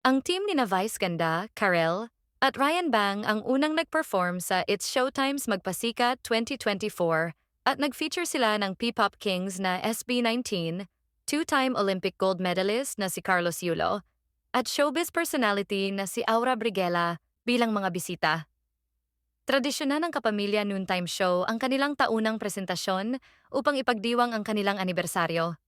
Ang team ni Vice Ganda, Karel, at Ryan Bang ang unang nag-perform sa It's Showtime's Magpasikat 2024 at nag-feature sila ng P-Pop Kings na SB19, two-time Olympic gold medalist na si Carlos Yulo, at showbiz personality na si Aura Brigela bilang mga bisita. Tradisyonan ng Kapamilya Noontime Show ang kanilang taunang presentasyon upang ipagdiwang ang kanilang anibersaryo.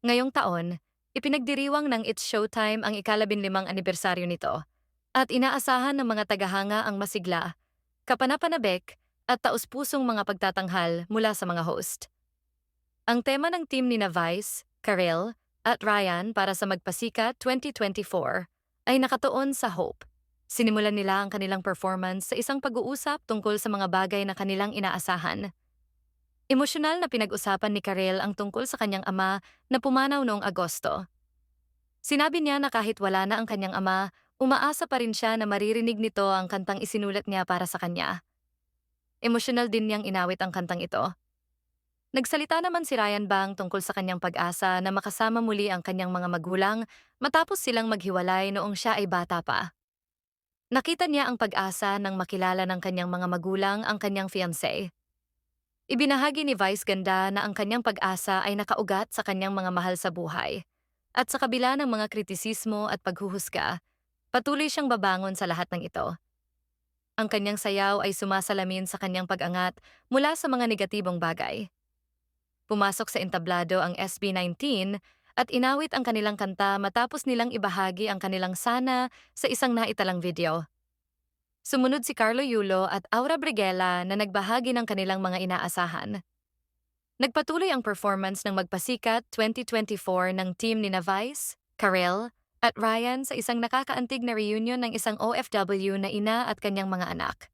Ngayong taon, ipinagdiriwang ng It's Showtime ang ika-15 anibersaryo nito at inaasahan ng mga tagahanga ang masigla, kapanapanabik at taus-pusong mga pagtatanghal mula sa mga host. Ang tema ng team ni Vice, Karel at Ryan para sa Magpasikat 2024 ay nakatuon sa hope. Sinimulan nila ang kanilang performance sa isang pag-uusap tungkol sa mga bagay na kanilang inaasahan. Emosyonal na pinag-usapan ni Karel ang tungkol sa kanyang ama na pumanaw noong Agosto. Sinabi niya na kahit wala na ang kanyang ama, umaasa pa rin siya na maririnig nito ang kantang isinulat niya para sa kanya. Emosyonal din niyang inawit ang kantang ito. Nagsalita naman si Ryan Bang tungkol sa kanyang pag-asa na makasama muli ang kanyang mga magulang matapos silang maghiwalay noong siya ay bata pa. Nakita niya ang pag-asa nang makilala ng kanyang mga magulang ang kanyang fiancé. Ibinahagi ni Vice Ganda na ang kanyang pag-asa ay nakaugat sa kanyang mga mahal sa buhay. At sa kabila ng mga kritisismo at paghuhusga, patuloy siyang babangon sa lahat ng ito. Ang kanyang sayaw ay sumasalamin sa kanyang pag-angat mula sa mga negatibong bagay. Pumasok sa entablado ang SB19 at inawit ang kanilang kanta matapos nilang ibahagi ang kanilang sana sa isang naitalang video. Sumunod si Carlo Yulo at Aura Brigela na nagbahagi ng kanilang mga inaasahan. Nagpatuloy ang performance ng Magpasikat 2024 ng team ni Vice, Karel, at Ryan sa isang nakakaantig na reunion ng isang OFW na ina at kanyang mga anak.